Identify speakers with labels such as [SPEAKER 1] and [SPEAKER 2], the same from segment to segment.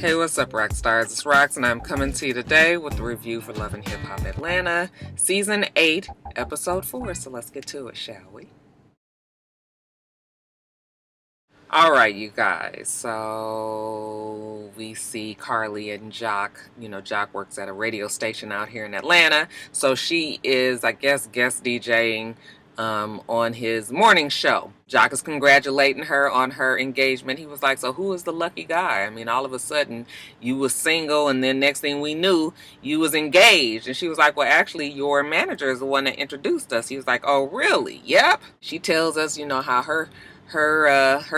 [SPEAKER 1] Hey, what's up, rock stars? It's Rox, and I'm coming to you today with the review for Love and Hip Hop Atlanta, Season 8, Episode 4. So let's get to it, shall we? Alright, you guys. So we see Carly and Jacque. You know, Jacque works at a radio station out here in Atlanta. So she is, I guess, guest DJing on his morning show. Jacque is congratulating her on her engagement. He was like, so who is the lucky guy? I mean, all of a sudden you was single, and then next thing we knew, you was engaged. And she was like, well, actually, your manager is the one that introduced us. He was like, oh, really? Yep. She tells us, you know, how her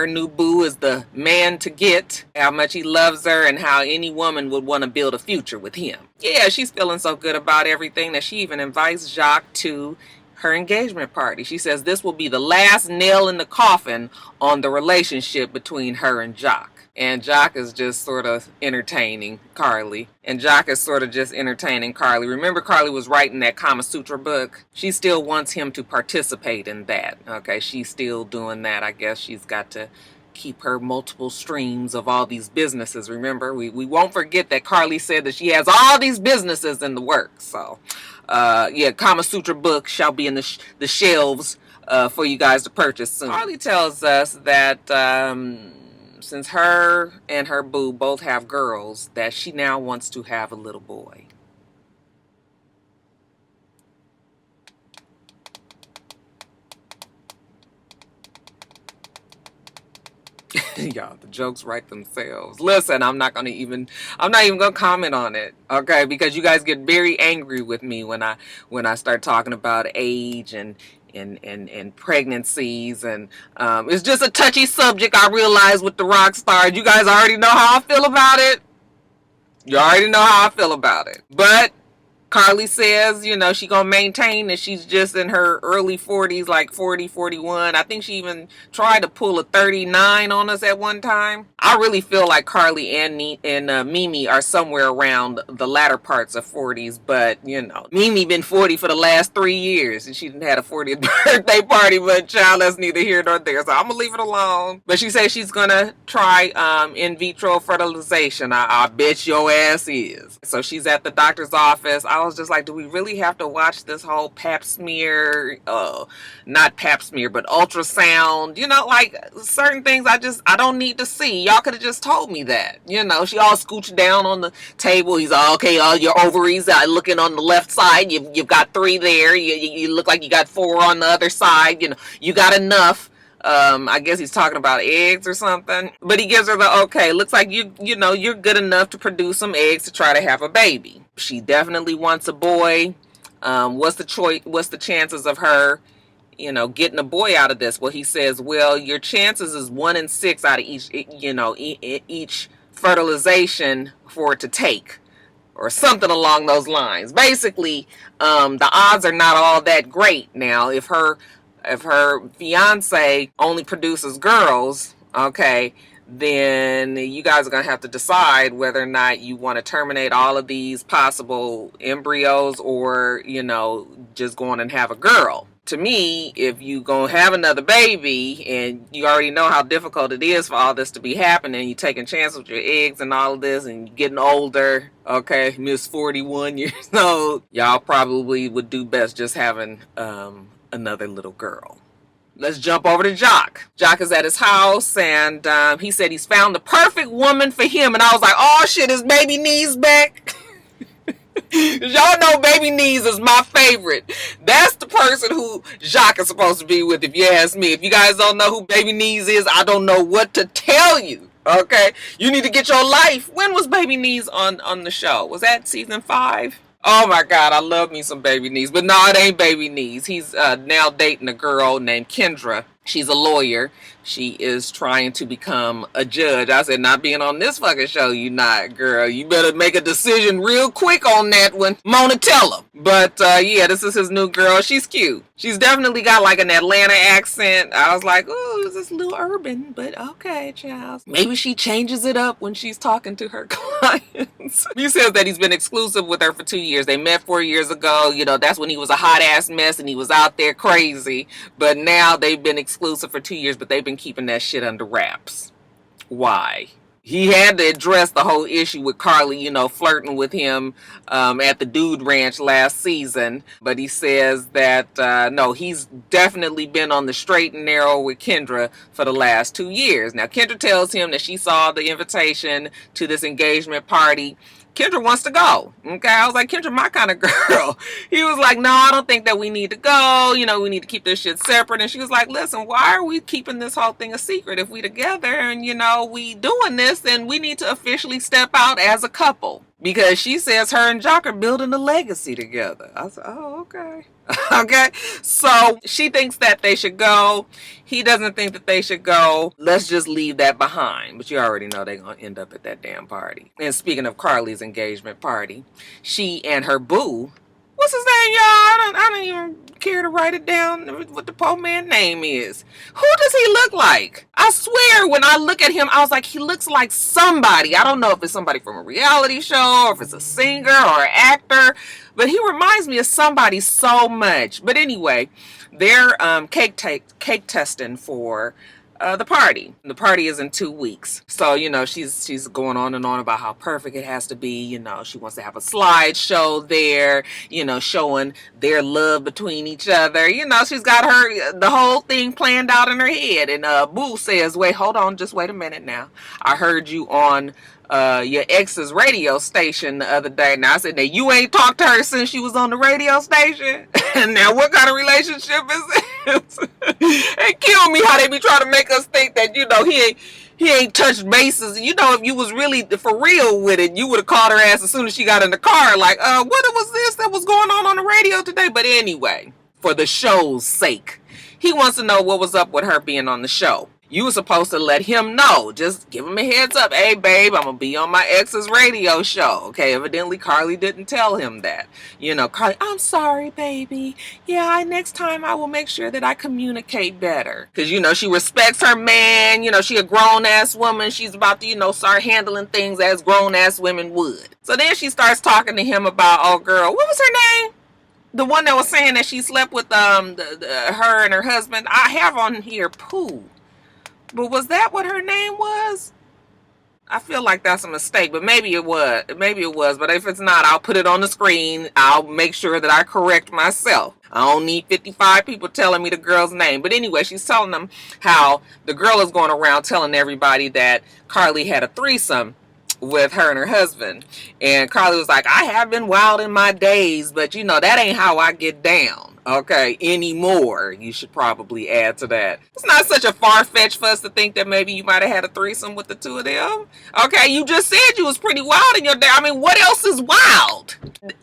[SPEAKER 1] new boo is the man to get, how much he loves her, and how any woman would want to build a future with him. Yeah, she's feeling so good about everything that she even invites Jacque to her engagement party. She says this will be the last nail in the coffin on the relationship between her and Jacque. And Jacque is just sort of entertaining Carly. And Jacque is sort of just entertaining Carly. Remember, Carly was writing that Kama Sutra book? She still wants him to participate in that. Okay, she's still doing that. I guess she's got to keep her multiple streams of all these businesses. Remember, we won't forget that Carly said that she has all these businesses in the works. So, yeah, Kama Sutra book shall be in the shelves for you guys to purchase soon. Carly tells us that since her and her boo both have girls, that she now wants to have a little boy. Y'all, the jokes write themselves. Listen, I'm not even gonna comment on it, okay? Because you guys get very angry with me when I start talking about age and pregnancies, and it's just a touchy subject. I realize with the rock stars, you guys already know how I feel about it. You already know how I feel about it, but Carly says, you know, she gonna maintain that she's just in her early 40s, like 40, 41. I think she even tried to pull a 39 on us at one time. I really feel like Carly and Mimi are somewhere around the latter parts of 40s, but, you know, Mimi been 40 for the last 3 years, and she didn't have a 40th birthday party, but child, that's neither here nor there, so I'm gonna leave it alone. But she says she's gonna try in vitro fertilization. I bet your ass is. So she's at the doctor's office. I was just like, do we really have to watch this whole pap smear, not pap smear, but ultrasound, you know, like certain things I don't need to see. Y'all could have just told me that, you know. She all scooched down on the table. He's all, okay, all your ovaries are looking on the left side. You've got 3 there. You look like you got 4 on the other side. You know, you got enough. I guess he's talking about eggs or something, but he gives her the okay. Looks like you know, you're good enough to produce some eggs to try to have a baby. She definitely wants a boy. What's the chances of her, you know, getting a boy out of this? Well, he says, well, your chances is 1 in 6 out of each, you know, each fertilization for it to take, or something along those lines. Basically, the odds are not all that great. Now, if her fiance only produces girls, okay, then you guys are going to have to decide whether or not you want to terminate all of these possible embryos, or, you know, just go on and have a girl. To me, if you gonna have another baby and you already know how difficult it is for all this to be happening, you taking chances with your eggs and all of this, and you're getting older, okay, Miss 41 years old, y'all probably would do best just having another little girl. Let's jump over to Jacque. Jacque is at his house, and he said he's found the perfect woman for him. And I was like, oh shit, is Baby Knees back? Y'all know Baby Knees is my favorite. That's the person who Jacque is supposed to be with, if you ask me. If you guys don't know who Baby Knees is, I don't know what to tell you. Okay? You need to get your life. When was Baby Knees on the show? Was that season 5? Oh my God, I love me some Baby Knees. But no, it ain't Baby Knees. He's now dating a girl named Kendra. She's a lawyer. She is trying to become a judge. I said, not being on this fucking show, you not, girl. You better make a decision real quick on that one. Mona, tell him. But yeah, this is his new girl. She's cute. She's definitely got like an Atlanta accent. I was like, oh, this is a little urban, but okay, child. Maybe she changes it up when she's talking to her clients. He says that he's been exclusive with her for 2 years. They met 4 years ago. You know, that's when he was a hot ass mess and he was out there crazy. But now they've been exclusive for 2 years, but they've been keeping that shit under wraps. Why? he had to address the whole issue with Carly, flirting with him at the Dude Ranch last season. But he says that, no, he's definitely been on the straight and narrow with Kendra for the last 2 years. Now, Kendra tells him that she saw the invitation to this engagement party. Kendra wants to go. Okay. I was like, Kendra, my kind of girl. He was like, no, I don't think that we need to go. We need to keep this shit separate. And she was like, listen, why are we keeping this whole thing a secret? If we together and, we doing this, then we need to officially step out as a couple. Because she says her and Jacque are building a legacy together. I said, oh, okay. Okay. So she thinks that they should go. He doesn't think that they should go. Let's just leave that behind. But you already know they're going to end up at that damn party. And speaking of Carly's engagement party, she and her boo, what's his name, y'all? I don't even care to write it down what the poor man's name is. Who does he look like? I swear when I look at him, I was like, he looks like somebody. I don't know if it's somebody from a reality show or if it's a singer or an actor, but he reminds me of somebody so much. But anyway, they're cake testing for the party. The party is in 2 weeks. So, she's going on and on about how perfect it has to be. She wants to have a slideshow there, showing their love between each other. She's got the whole thing planned out in her head. And Boo says, wait, hold on, just wait a minute now. I heard you on your ex's radio station the other day. Now I said, now you ain't talked to her since she was on the radio station? And now what kind of relationship is this? It killed me how they be trying to make us think that, he ain't touched bases. If you was really for real with it, you would have called her ass as soon as she got in the car. Like, what was this that was going on the radio today? But anyway, for the show's sake, he wants to know what was up with her being on the show. You were supposed to let him know. Just give him a heads up. Hey, babe, I'm going to be on my ex's radio show. Okay, evidently Carly didn't tell him that. Carly, I'm sorry, baby. Yeah, next time I will make sure that I communicate better. Because, she respects her man. She a grown-ass woman. She's about to, start handling things as grown-ass women would. So then she starts talking to him about, oh, girl, what was her name? The one that was saying that she slept with her and her husband. I have on here, Pooh. But was that what her name was? I feel like that's a mistake, but maybe it was. But if it's not, I'll put it on the screen. I'll make sure that I correct myself. I don't need 55 people telling me the girl's name. But anyway, she's telling them how the girl is going around telling everybody that Carly had a threesome with her and her husband. And Carly was like, I have been wild in my days, but that ain't how I get down. Okay, anymore. You should probably add to that. It's not such a far-fetched for us to think that maybe you might have had a threesome with the two of them. Okay, you just said you was pretty wild in your day. I mean, what else is wild?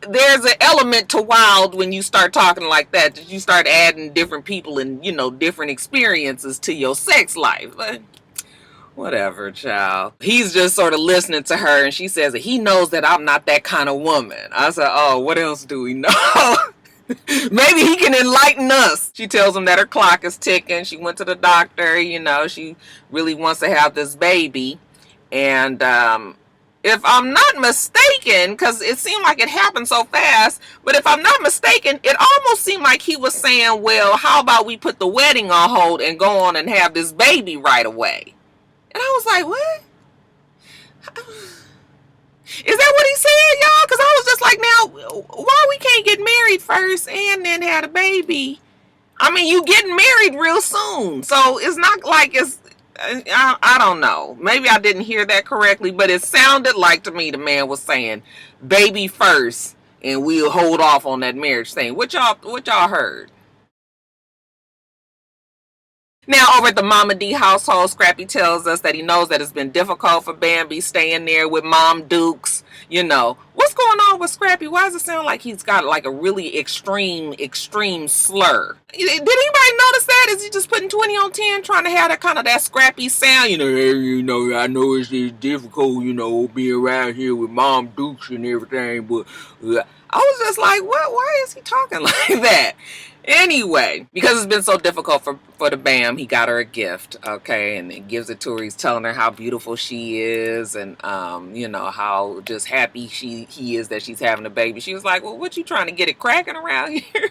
[SPEAKER 1] There's an element to wild when you start talking like that you start adding different people and, different experiences to your sex life. But whatever, child. He's just sort of listening to her, and she says that he knows that I'm not that kind of woman. I said, oh, what else do we know? Maybe he can enlighten us. She tells him that her clock is ticking. She went to the doctor. She really wants to have this baby. And if I'm not mistaken, because it seemed like it happened so fast, but if I'm not mistaken, it almost seemed like he was saying, well, how about we put the wedding on hold and go on and have this baby right away? And I was like, what? Is that what he said, y'all? Because I was just like, now, why we can't get married first and then have a baby? I mean, you getting married real soon. So it's not like it's, I don't know. Maybe I didn't hear that correctly, but it sounded like to me the man was saying baby first and we'll hold off on that marriage thing. What y'all heard? Now, over at the Mama D household, Scrappy tells us that he knows that it's been difficult for Bambi staying there with Mom Dukes. What's going on with Scrappy? Why does it sound like he's got like a really extreme slur? Did anybody notice that? Is he just putting 20 on 10 trying to have that kind of that Scrappy sound? I know it's difficult, being around here with Mom Dukes and everything, but I was just like, what? Why is he talking like that? Anyway, because it's been so difficult for the Bam, he got her a gift, okay, and he gives it to her. He's telling her how beautiful she is and, how just happy he is that she's having a baby. She was like, well, what you trying to get it cracking around here?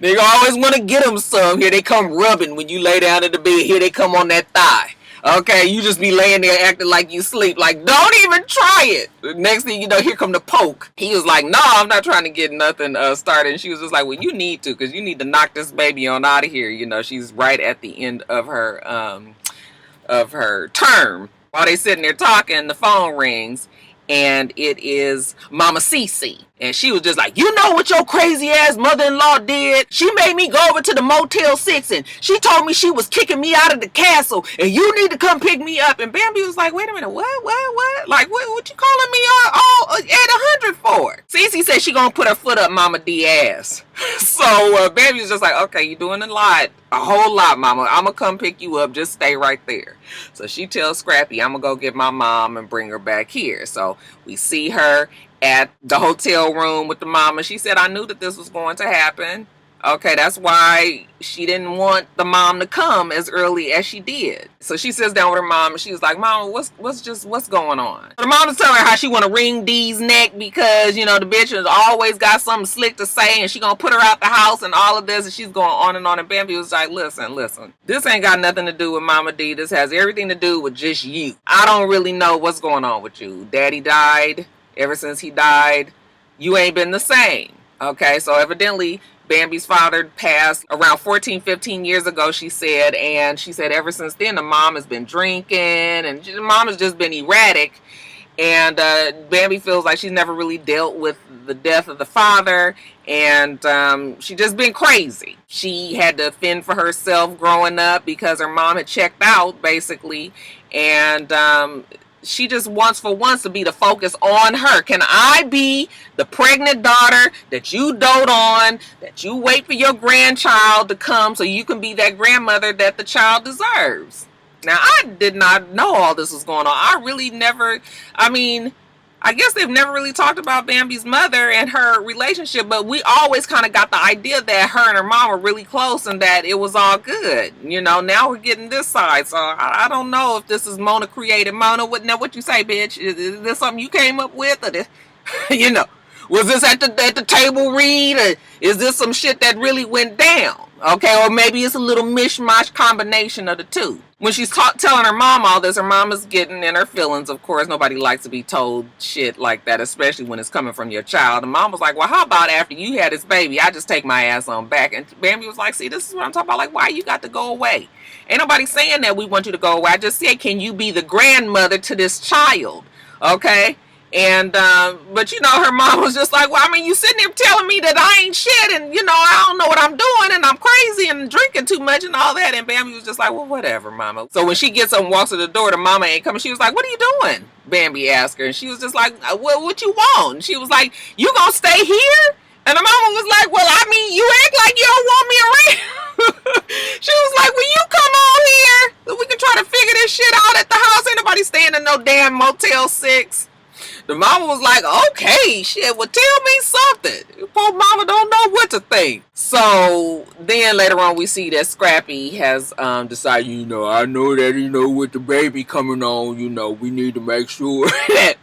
[SPEAKER 1] They always want to get them some. Here they come rubbing when you lay down in the bed. Here they come on that thigh. Okay, you just be laying there acting like you sleep. Like, don't even try it. Next thing you know, here come the poke. He was like, no, I'm not trying to get nothing started. And she was just like, well, you need to, because you need to knock this baby on out of here. You know, she's right at the end of her term. While they sitting there talking, the phone rings. And it is Mama Cece. And she was just like, you know what your crazy ass mother-in-law did? She made me go over to the Motel 6 and she told me she was kicking me out of the castle and you need to come pick me up. And Bambi was like, wait a minute, what? Like, what you calling me all at 100 for? Cece said she gonna put her foot up Mama D ass. So Bambi was just like, okay, you doing a whole lot, Mama. I'm gonna come pick you up. Just stay right there. So she tells Scrappy, I'm gonna go get my mom and bring her back here. So we see her at the hotel room with the mama. She said, I knew that this was going to happen. Okay, that's why she didn't want the mom to come as early as she did. So she sits down with her mom and she was like, Mama, what's going on? The mom was telling her how she want to wring Dee's neck because, you know, the bitch has always got something slick to say and she gonna put her out the house and all of this, and she's going on and on. And Bambi was like, listen, this ain't got nothing to do with Mama D. This has everything to do with just you. I don't really know what's going on with you. Daddy died. Ever since he died, you ain't been the same. Okay, so evidently Bambi's father passed around 14, 15 years ago, she said. And she said ever since then, the mom has been drinking and the mom has just been erratic. And Bambi feels like she's never really dealt with the death of the father. And she just been crazy. She had to fend for herself growing up because her mom had checked out, basically. And she just wants for once to be the focus on her. Can I be the pregnant daughter that you dote on, that you wait for your grandchild to come so you can be that grandmother that the child deserves? Now, I did not know all this was going on. I guess they've never really talked about Bambi's mother and her relationship, but we always kind of got the idea that her and her mom were really close and that it was all good. You know, now we're getting this side, so I don't know if this is Mona created. Mona, what you say, bitch? Is this something you came up with, or this, you know, was this at the table read, or is this some shit that really went down? Okay, or maybe it's a little mishmash combination of the two. When she's telling her mom all this, her mom is getting in her feelings. Of course, nobody likes to be told shit like that, especially when it's coming from your child. And mom was like, well, how about after you had this baby, I just take my ass on back? And Bambi was like, see, this is what I'm talking about. Like, why you got to go away? Ain't nobody saying that we want you to go away. I just said, can you be the grandmother to this child? Okay? And but you know, her mom was just like, well, I mean, you sitting there telling me that I ain't shit, and you know, I don't know what I'm doing, and I'm crazy and drinking too much and all that. And Bambi was just like, well, whatever, mama. So when she gets up and walks to the door, the mama ain't coming. She was like, what are you doing? Bambi asked her, and she was just like, well, what you want? And she was like, you gonna stay here? And the mama was like, well, I mean, you act like you don't want me around. She was like, well, you come on here so we can try to figure this shit out at the house. Ain't nobody staying in no damn Motel 6. The mama was like, okay, shit, well, tell me something. Poor mama don't know what to think. So then later on we see that Scrappy has decided, you know, I know that, you know, with the baby coming on, you know, we need to make sure that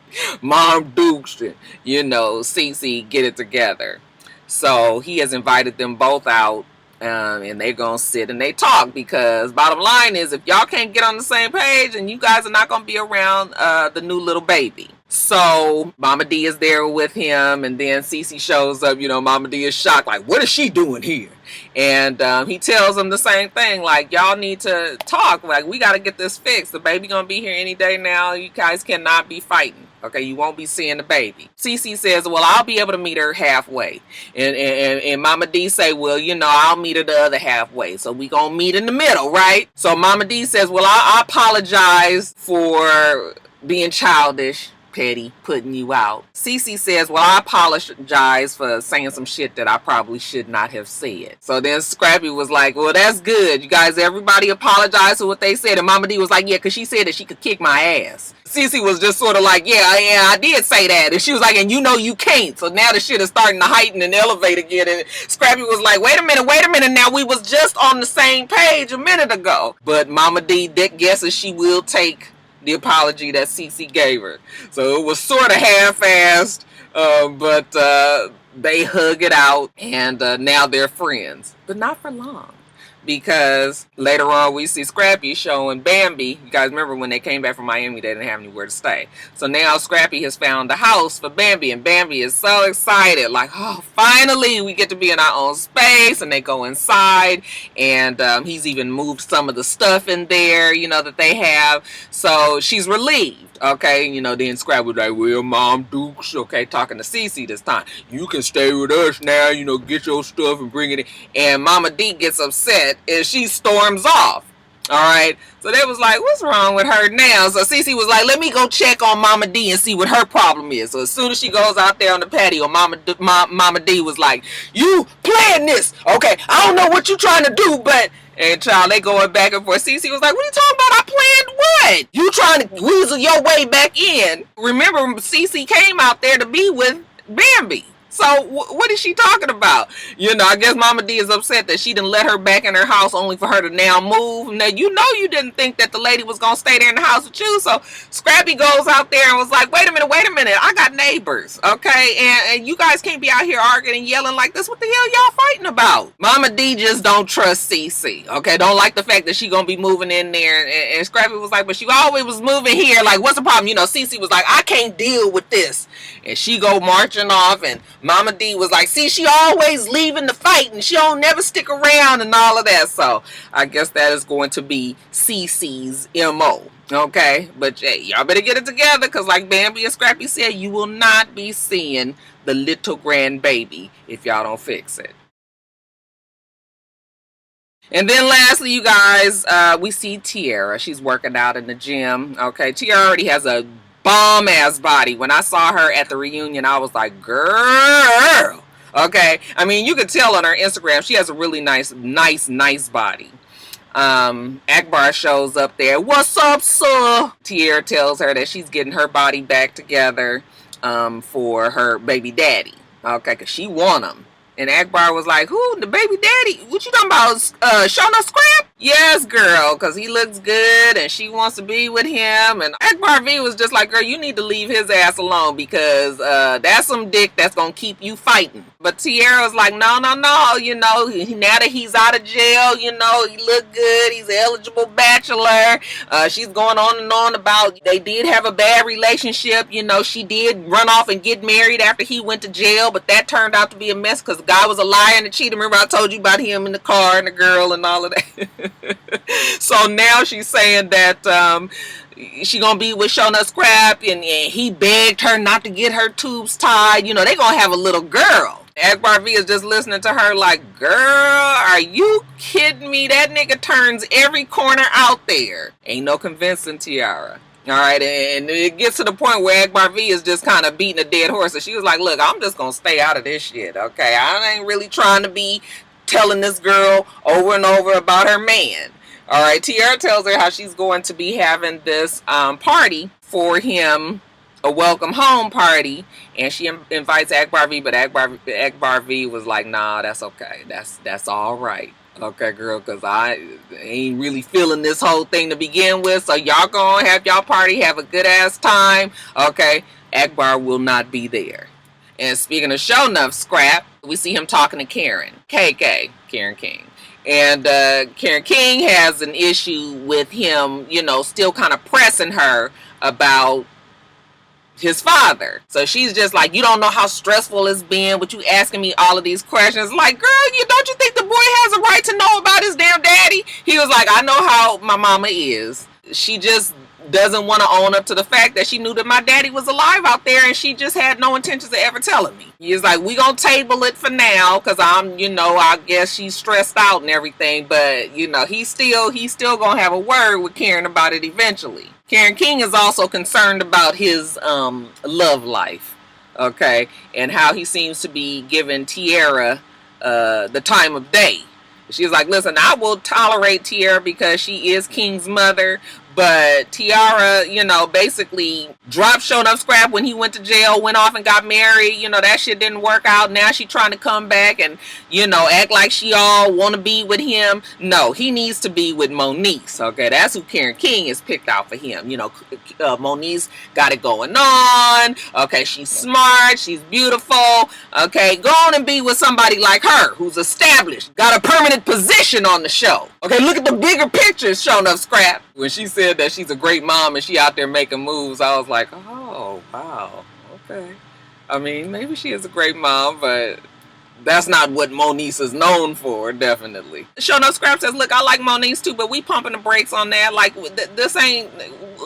[SPEAKER 1] Mom Dukes and, you know, Cece get it together. So he has invited them both out. And they're gonna sit and they talk, because bottom line is, if y'all can't get on the same page, and you guys are not gonna be around the new little baby. So Mama D is there with him, and then Cece shows up. You know, Mama D is shocked, like, what is she doing here? And he tells them the same thing, like, y'all need to talk, like, we gotta get this fixed. The baby gonna be here any day now. You guys cannot be fighting. Okay, you won't be seeing the baby. Cece says, well, I'll be able to meet her halfway. And Mama D say, well, you know, I'll meet her the other halfway. So we gonna meet in the middle, right? So Mama D says, well, I apologize for being childish, petty, putting you out. Cece says, well, I apologize for saying some shit that I probably should not have said. So then Scrappy was like, well, that's good. You guys, everybody apologized for what they said. And Mama D was like, yeah, because she said that she could kick my ass. Cece was just sort of like, yeah, I did say that. And she was like, and you know you can't. So now the shit is starting to heighten and elevate again. And Scrappy was like, wait a minute. Now we was just on the same page a minute ago. But Mama D guesses she will take the apology that Cece gave her. So it was sort of half-assed, but they hug it out, and now they're friends. But not for long. because later on we see Scrappy showing Bambi. You guys remember when they came back from Miami, they didn't have anywhere to stay. So now Scrappy has found a house for Bambi, and Bambi is so excited, like, oh, finally we get to be in our own space. And they go inside, and he's even moved some of the stuff in there, you know, that they have. So she's relieved. Okay, you know, then Scrappy was like, well, Mom Dukes, okay, talking to Cece this time. You can stay with us now, you know, get your stuff and bring it in. And Mama D gets upset and she storms off. Alright, so they was like, what's wrong with her now? So Cece was like, let me go check on Mama D and see what her problem is. So as soon as she goes out there on the patio, Mama D was like, you playing this? Okay, I don't know what you trying to do, but... And child, they going back and forth. Cece was like, what are you talking about? I planned what? You trying to weasel your way back in. Remember, Cece came out there to be with Bambi. So what is she talking about? You know, I guess Mama D is upset that she didn't let her back in her house only for her to now move. Now, you know you didn't think that the lady was going to stay there in the house with you. So Scrappy goes out there and was like, wait a minute. I got neighbors, okay? And you guys can't be out here arguing and yelling like this. What the hell y'all fighting about? Mama D just don't trust Cece, okay? Don't like the fact that she going to be moving in there. And Scrappy was like, but she always was moving here. Like, what's the problem? You know, Cece was like, I can't deal with this. And she go marching off, and Mama D was like, see, she always leaving the fight and she don't never stick around and all of that. So I guess that is going to be Cece's MO. Okay, but hey, y'all better get it together, because like Bambi and Scrappy said, you will not be seeing the little grandbaby if y'all don't fix it. And then lastly, you guys, we see Tierra. She's working out in the gym. Okay, Tierra already has a bomb ass body. When I saw her at the reunion, I was like, girl. Okay, I mean, you could tell on her Instagram she has a really nice body. Akbar shows up there. What's up, sir? Tierra tells her that she's getting her body back together for her baby daddy. Okay, because she want him. And Akbar was like, who? The baby daddy? What you talking about? Shona Scrap? Yes, girl, because he looks good and she wants to be with him. And Akbar V was just like, girl, you need to leave his ass alone, because that's some dick that's going to keep you fighting. But Teairra was like, no. You know, now that he's out of jail, you know, he look good. He's an eligible bachelor. She's going on and on about they did have a bad relationship. You know, she did run off and get married after he went to jail, but that turned out to be a mess because the guy was a liar and a cheater. Remember I told you about him in the car and the girl and all of that. So now she's saying that she gonna be with Shona Scrap, and he begged her not to get her tubes tied. You know, they gonna have a little girl. Akbar V is just listening to her like, girl, are you kidding me? That nigga turns every corner out there. Ain't no convincing Teairra. Alright, and it gets to the point where Akbar V is just kind of beating a dead horse. So she was like, look, I'm just gonna stay out of this shit, okay? I ain't really trying to be telling this girl over and over about her man. Alright, Teairra tells her how she's going to be having this party for him, a welcome home party, and she invites Akbar V, but Akbar V was like, nah, that's okay. That's all right. Okay, girl, because I ain't really feeling this whole thing to begin with, so y'all gonna have y'all party, have a good-ass time. Okay, Akbar will not be there. And speaking of show enough Scrap, we see him talking to Karen King. And Karen King has an issue with him, you know, still kind of pressing her about his father. So she's just like, you don't know how stressful it's been with you asking me all of these questions. Like, girl, don't you think the boy has a right to know about his damn daddy? He was like, I know how my mama is. She just doesn't want to own up to the fact that she knew that my daddy was alive out there, and she just had no intentions of ever telling me. He's like, we gonna table it for now, because I'm, you know, I guess she's stressed out and everything, but, you know, he's still gonna have a word with Karen about it eventually. Karen King is also concerned about his love life, okay, and how he seems to be giving Teairra the time of day. She's like, listen, I will tolerate Teairra because she is King's mother, But Teairra, you know, basically dropped Show Enough Scrap when he went to jail, went off and got married. You know, that shit didn't work out. Now she trying to come back and, you know, act like she all want to be with him. No, he needs to be with Moniece. Okay, that's who Karen King has picked out for him. You know, Moniece got it going on. Okay, she's smart. She's beautiful. Okay, go on and be with somebody like her who's established, got a permanent position on the show. Okay, look at the bigger picture, Show Enough Scrap. When she said that she's a great mom and she out there making moves, I was like, oh, wow, okay. I mean, maybe she is a great mom, but that's not what Moniece is known for, definitely. Show Enough Scrap says, look, I like Moniece too, but we pumping the brakes on that. Like, this ain't,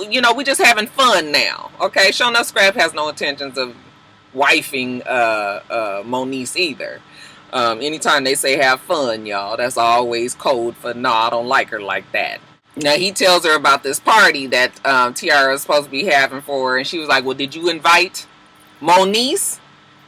[SPEAKER 1] you know, we just having fun now, okay? Show Enough Scrap has no intentions of wifing Moniece either. Anytime they say have fun, y'all, that's always code for, no, I don't like her like that. Now, he tells her about this party that Teairra is supposed to be having for her, and she was like, well, did you invite Moniece?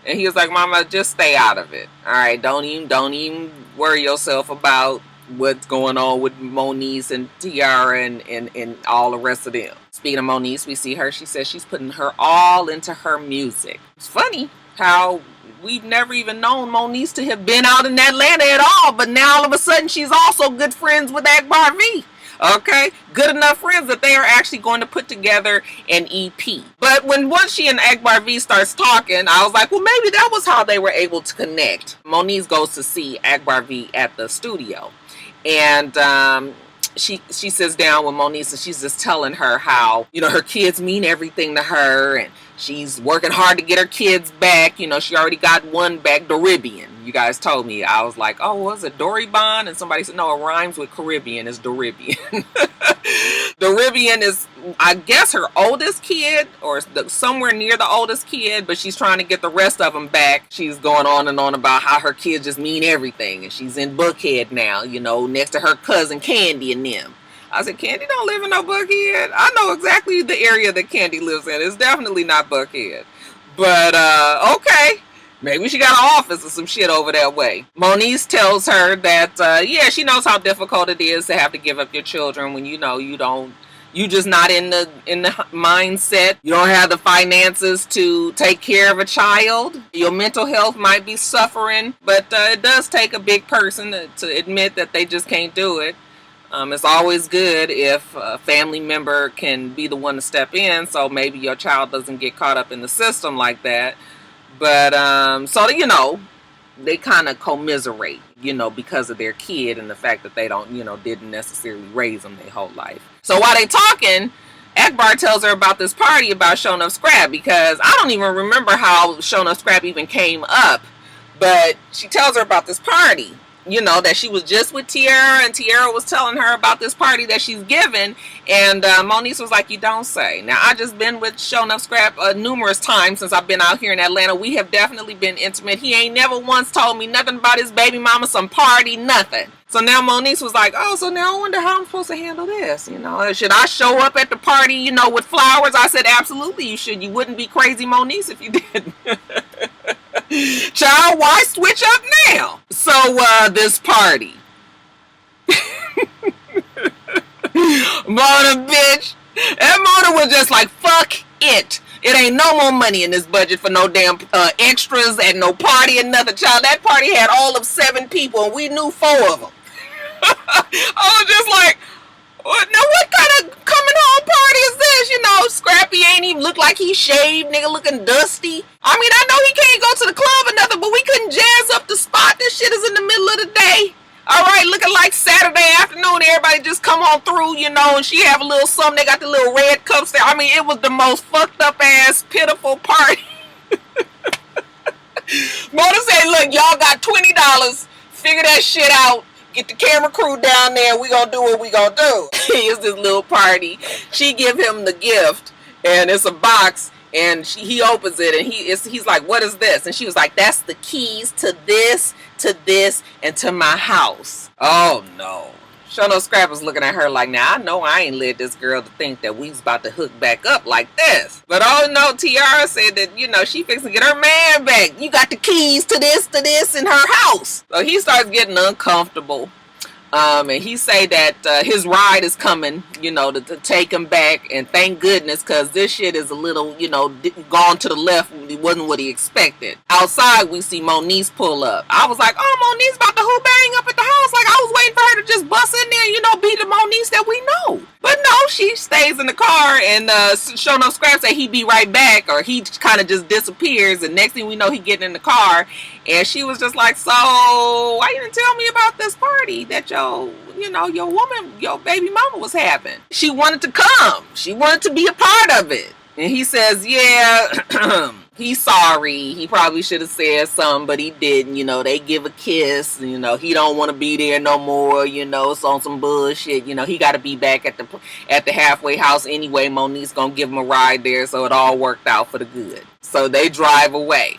[SPEAKER 1] And he was like, Mama, just stay out of it. All right, don't even worry yourself about what's going on with Moniece and Teairra and all the rest of them. Speaking of Moniece, we see her. She says she's putting her all into her music. It's funny how we've never even known Moniece to have been out in Atlanta at all, but now all of a sudden she's also good friends with Akbar V. Okay, good enough friends that they are actually going to put together an EP. But once she and Akbar V starts talking, I was like, well, maybe that was how they were able to connect. Moniece goes to see Akbar V at the studio, and she sits down with Moniece and she's just telling her how, you know, her kids mean everything to her, and she's working hard to get her kids back. You know, she already got one back, Doribian. You guys told me. I was like, oh, was it Doribon? And somebody said, no, it rhymes with Caribbean. It's Doribian. Doribian is, I guess, her oldest kid, or somewhere near the oldest kid, but she's trying to get the rest of them back. She's going on and on about how her kids just mean everything, and she's in Buckhead now, you know, next to her cousin Candy and them. I said, Candy don't live in no Buckhead. I know exactly the area that Candy lives in. It's definitely not Buckhead. But, okay. Maybe she got an office or some shit over that way. Moniece tells her that, yeah, she knows how difficult it is to have to give up your children when you know you just not in the mindset. You don't have the finances to take care of a child. Your mental health might be suffering, but it does take a big person to admit that they just can't do it. It's always good if a family member can be the one to step in, so maybe your child doesn't get caught up in the system like that. But, so, you know, they kind of commiserate, you know, because of their kid and the fact that they don't, you know, didn't necessarily raise them their whole life. So while they talking, Akbar tells her about this party about Show Enough Scrap, because I don't even remember how Show Enough Scrap even came up. But she tells her about this party, you know, that she was just with Teairra, and Teairra was telling her about this party that she's given, and Moniece was like, you don't say. Now, I just been with Show Enough Scrap numerous times since I've been out here in Atlanta. We have definitely been intimate. He ain't never once told me nothing about his baby mama, some party, nothing. So now Moniece was like, oh, so now I wonder how I'm supposed to handle this, you know. Should I show up at the party, you know, with flowers? I said, absolutely you should. You wouldn't be crazy, Moniece, if you didn't. Child, why switch up now? So, this party. Mona, bitch. That Mona was just like, fuck it. It ain't no more money in this budget for no damn extras and no party and nothing. Child, that party had all of 7 people and we knew 4 of them. I was just like, now what kind of coming home party is this? You know, Scrappy ain't even look like he shaved, nigga looking dusty. I mean, I know he can't go to the club or nothing, but we couldn't jazz up the spot. This shit is in the middle of the day. All right, looking like Saturday afternoon, everybody just come on through, you know, and she have a little something. They got the little red cups there. I mean, it was the most fucked up ass, pitiful party. Mona said, look, y'all got $20. Figure that shit out. Get the camera crew down there. We gonna do what we gonna do. Here's this little party. She give him the gift, and it's a box, and he opens it, and he's like, what is this? And she was like, that's the keys to this, and to my house. Oh, no. Show Enough Scrap was looking at her like, now I know I ain't led this girl to think that we's about to hook back up like this. But oh no, Teairra said that, you know, she fixing to get her man back. You got the keys to this in her house. So he starts getting uncomfortable. And he say that his ride is coming, you know, to take him back. And thank goodness, because this shit is a little, you know, gone to the left. It wasn't what he expected. Outside, we see Moniece pull up. I was like, oh, Moniece about to bang up at the house. Like, I was waiting for her to just bust in there, you know, be the Moniece that we know. But no, she stays in the car, and sure enough, Scrap say he be right back, or he kind of just disappears. And next thing we know, he getting in the car, and she was just like, so why you didn't tell me about this party that your woman, your baby mama was having? She wanted to come. She wanted to be a part of it. And he says, yeah, he's sorry. He probably should have said something, but he didn't. You know, they give a kiss. You know, he don't want to be there no more. You know, it's on some bullshit. You know, he got to be back at the halfway house anyway. Monique's gonna give him a ride there, so it all worked out for the good. So they drive away.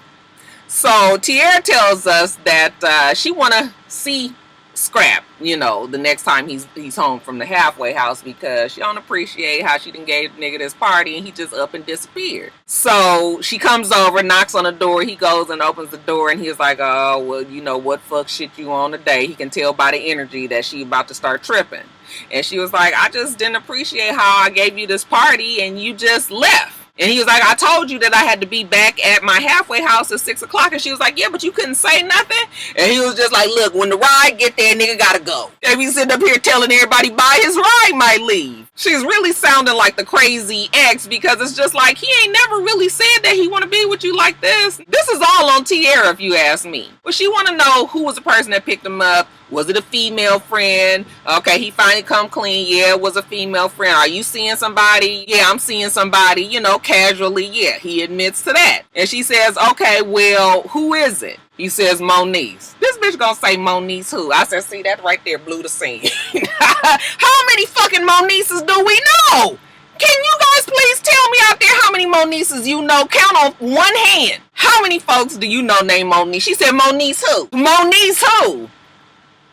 [SPEAKER 1] So Teairra tells us that she want to see Scrap, you know, the next time he's home from the halfway house, because she don't appreciate how she done gave the nigga this party and he just up and disappeared. So she comes over, knocks on the door. He goes and opens the door, and he's like, oh, well, you know, what fuck shit you on today? He can tell by the energy that she about to start tripping. And she was like, I just didn't appreciate how I gave you this party and you just left. And he was like, I told you that I had to be back at my halfway house at 6 o'clock. And she was like, yeah, but you couldn't say nothing. And he was just like, look, when the ride get there, nigga gotta go. They be sitting up here telling everybody bye, his ride might leave. She's really sounding like the crazy ex, because it's just like, he ain't never really said that he want to be with you like this. This is all on Teairra, if you ask me. But she want to know who was the person that picked him up. Was it a female friend? Okay, he finally come clean. Yeah, it was a female friend. Are you seeing somebody? Yeah, I'm seeing somebody, you know, casually. Yeah, he admits to that. And she says, okay, well, who is it? He says, Moniece. This bitch gonna say Moniece who? I said, see, that right there blew the scene. How many fucking Monices do we know? Can you guys please tell me out there how many Monices you know? Count on one hand. How many folks do you know named Moniece? She said, Moniece who? Moniece who?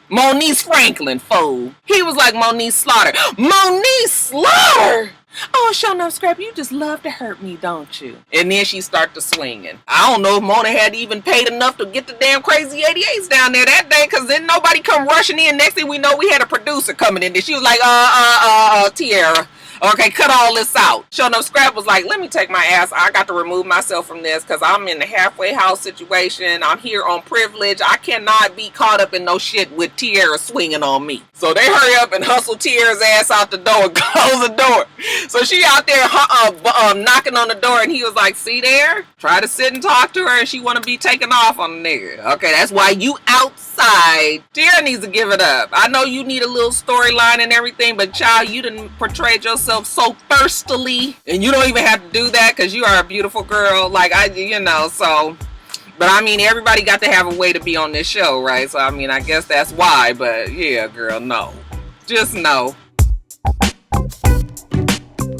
[SPEAKER 1] Moniece Franklin, fool. He was like, Moniece Slaughter. Moniece Slaughter? Oh, sure enough, Scrap, you just love to hurt me, don't you? And then she started swinging. I don't know if Mona had even paid enough to get the damn crazy 88s down there that day, because then nobody come rushing in. Next thing we know, we had a producer coming in there. She was like, Tierra. Okay, cut all this out. Sure enough, Scrap was like, let me take my ass. I got to remove myself from this because I'm in the halfway house situation. I'm here on privilege. I cannot be caught up in no shit with Teairra swinging on me. So they hurry up and hustle Teairra's ass out the door and close the door. So she out there knocking on the door, and he was like, see there? Try to sit and talk to her, and she want to be taken off on the nigga. Okay, that's why you outside. Teairra needs to give it up. I know you need a little storyline and everything, but child, you done portrayed yourself so thirstily, and you don't even have to do that because you are a beautiful girl. Like, so, but I mean, everybody got to have a way to be on this show, right? So I mean, I guess that's why. But yeah, girl, no, just no.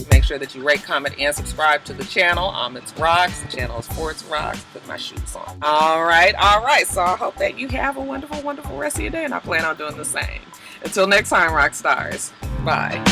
[SPEAKER 1] Make sure that you rate, comment, and subscribe to the channel. Itsrox. The channel is for itsrox. Put my shoes on. All right. So I hope that you have a wonderful, wonderful rest of your day, and I plan on doing the same. Until next time, rock stars. Bye.